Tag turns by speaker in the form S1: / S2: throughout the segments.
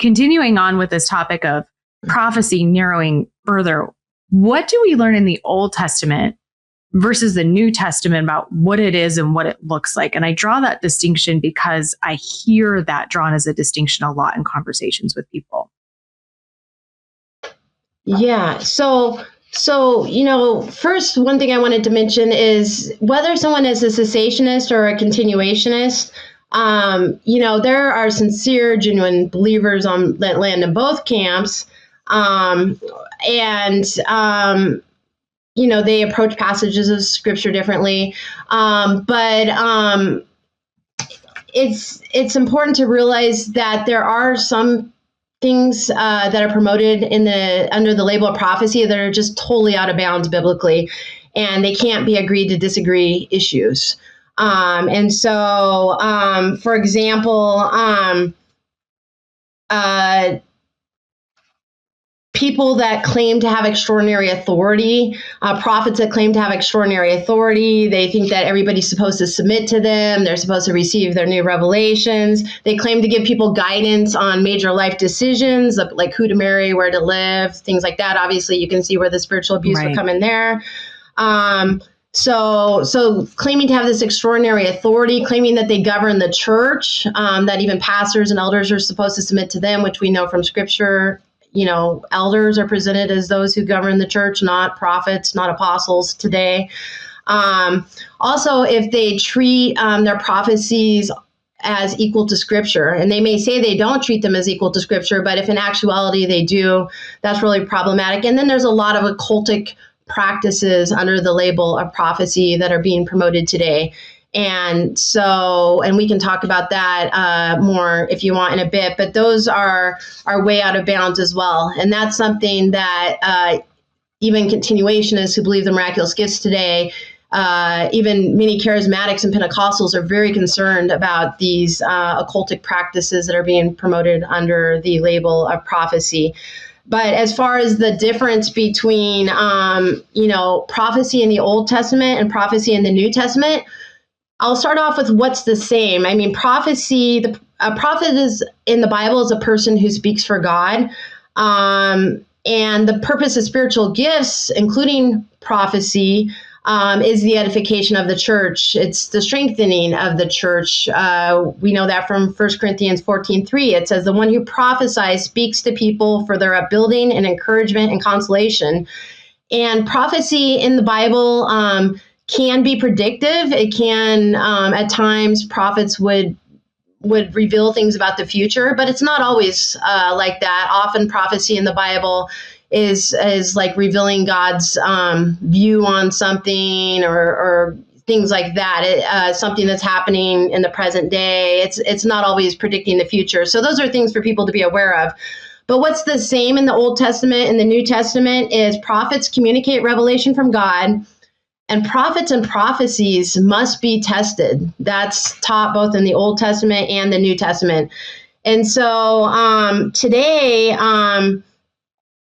S1: continuing on with this topic of prophecy narrowing further, what do we learn in the Old Testament versus the New Testament about what it is and what it looks like? And I draw that distinction because I hear that drawn as a distinction a lot in conversations with people.
S2: Yeah. So, first, one thing I wanted to mention is whether someone is a cessationist or a continuationist, there are sincere, genuine believers on that land in both camps. They approach passages of scripture differently. But it's important to realize that there are some things that are promoted under the label of prophecy that are just totally out of bounds biblically, and they can't be agreed to disagree issues. For example, people that claim to have extraordinary authority, prophets that claim to have extraordinary authority, they think that everybody's supposed to submit to them. They're supposed to receive their new revelations. They claim to give people guidance on major life decisions, like who to marry, where to live, things like that. Obviously, you can see where the spiritual abuse would come in there. So claiming to have this extraordinary authority, claiming that they govern the church, that even pastors and elders are supposed to submit to them, which we know from scripture. Elders are presented as those who govern the church, not prophets, not apostles today. Also, if they treat their prophecies as equal to scripture, and they may say they don't treat them as equal to scripture, but if in actuality they do, that's really problematic. And then there's a lot of occultic practices under the label of prophecy that are being promoted today. And we can talk about that more if you want in a bit, but those are way out of bounds as well. And that's something that even continuationists who believe the miraculous gifts today, even many charismatics and Pentecostals are very concerned about these occultic practices that are being promoted under the label of prophecy. But as far as the difference between, prophecy in the Old Testament and prophecy in the New Testament, I'll start off with what's the same. I mean, prophecy, a prophet is in the Bible is a person who speaks for God. And the purpose of spiritual gifts, including prophecy, is the edification of the church. It's the strengthening of the church. We know that from 1 Corinthians 14:3. It says, the one who prophesies speaks to people for their upbuilding and encouragement and consolation. And prophecy in the Bible can be predictive. It can, at times, prophets would reveal things about the future, but it's not always like that. Often prophecy in the Bible is like revealing God's view on something or things like that. Something that's happening in the present day. It's not always predicting the future. So those are things for people to be aware of. But what's the same in the Old Testament and the New Testament is prophets communicate revelation from God. And prophets and prophecies must be tested. That's taught both in the Old Testament and the New Testament. And so today,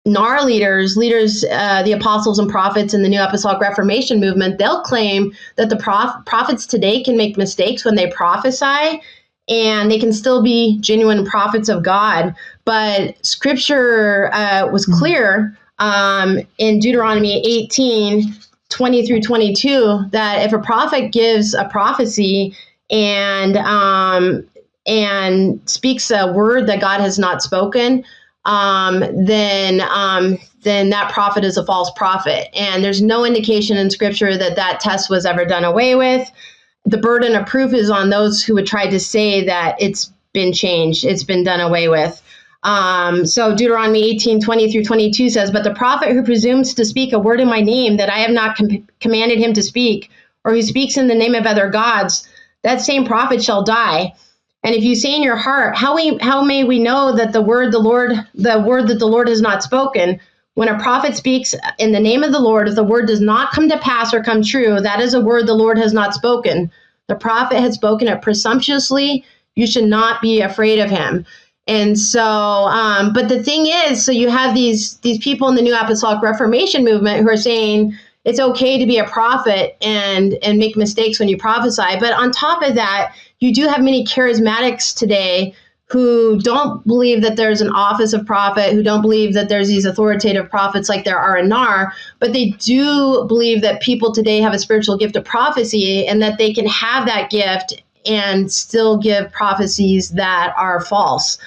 S2: NAR leaders, the apostles and prophets in the New Apostolic Reformation movement, they'll claim that the prophets today can make mistakes when they prophesy, and they can still be genuine prophets of God. But Scripture was clear in Deuteronomy 18:20 through 22, that if a prophet gives a prophecy and speaks a word that God has not spoken, then that prophet is a false prophet. And there's no indication in Scripture that test was ever done away with. The burden of proof is on those who would try to say that it's been changed, it's been done away with. So Deuteronomy 18:20 through 22 says, but the prophet who presumes to speak a word in my name that I have not commanded him to speak, or who speaks in the name of other gods, that same prophet shall die. And if you say in your heart, how may we know that the word that the Lord has not spoken? When a prophet speaks in the name of the Lord, if the word does not come to pass or come true, that is a word the Lord has not spoken. The prophet has spoken it presumptuously. You should not be afraid of him. And so, but the thing is, so you have these people in the New Apostolic Reformation movement who are saying it's okay to be a prophet and make mistakes when you prophesy. But on top of that, you do have many charismatics today who don't believe that there's an office of prophet, who don't believe that there's these authoritative prophets like there are in NAR, but they do believe that people today have a spiritual gift of prophecy and that they can have that gift and still give prophecies that are false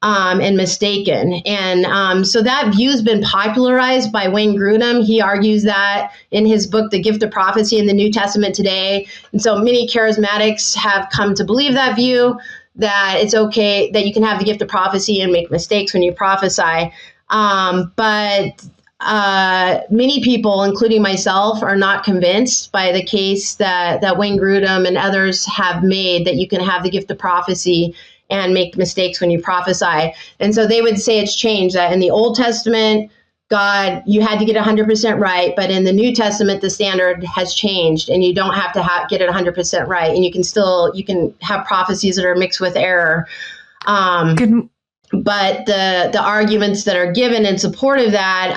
S2: and mistaken. And so that view has been popularized by Wayne Grudem. He argues that in his book, The Gift of Prophecy in the New Testament Today. And so many charismatics have come to believe that view, that it's okay, that you can have the gift of prophecy and make mistakes when you prophesy. But many people, including myself, are not convinced by the case that Wayne Grudem and others have made that you can have the gift of prophecy and make mistakes when you prophesy. And so they would say it's changed, that in the Old Testament, God, you had to get 100% right, but in the New Testament, the standard has changed, and you don't have to get it 100% right, and you can have prophecies that are mixed with error. But the arguments that are given in support of that,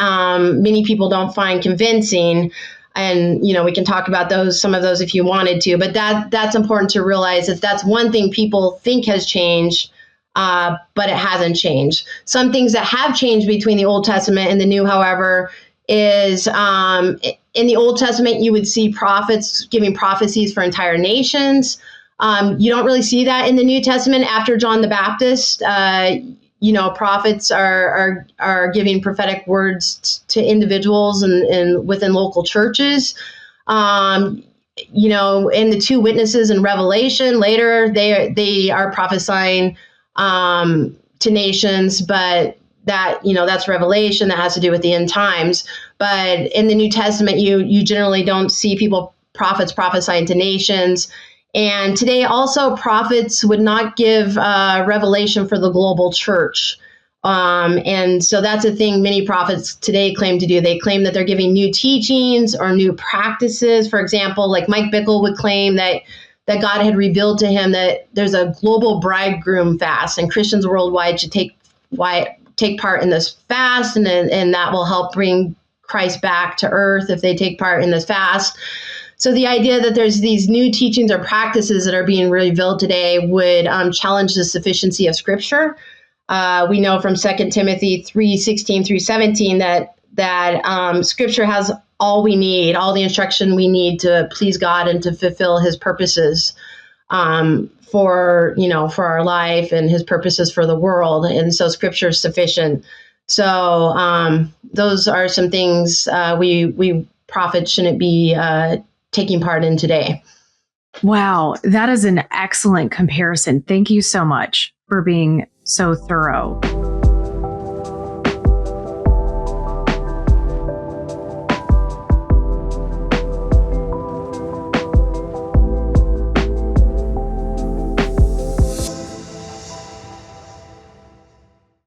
S2: many people don't find convincing. And, we can talk about some of those if you wanted to, but that's important to realize that that's one thing people think has changed, but it hasn't changed. Some things that have changed between the Old Testament and the New, however, is in the Old Testament, you would see prophets giving prophecies for entire nations. You don't really see that in the New Testament after John the Baptist. Prophets are giving prophetic words to individuals and within local churches. And the two witnesses in Revelation later, they are prophesying to nations, but that's Revelation, that has to do with the end times. But in the New Testament, you generally don't see prophets prophesying to nations. And today also prophets would not give revelation for the global church. And so that's a thing many prophets today claim to do. They claim that they're giving new teachings or new practices. For example, like Mike Bickle would claim that God had revealed to him that there's a global bridegroom fast, and Christians worldwide should take part in this fast, and that will help bring Christ back to earth if they take part in this fast. So the idea that there's these new teachings or practices that are being revealed today would challenge the sufficiency of Scripture. We know from 2 Timothy 3:16 through 17 that Scripture has all we need, all the instruction we need to please God and to fulfill His purposes for our life and His purposes for the world. And so Scripture is sufficient. So those are some things we prophets shouldn't be taking part in today.
S1: Wow, that is an excellent comparison. Thank you so much for being so thorough.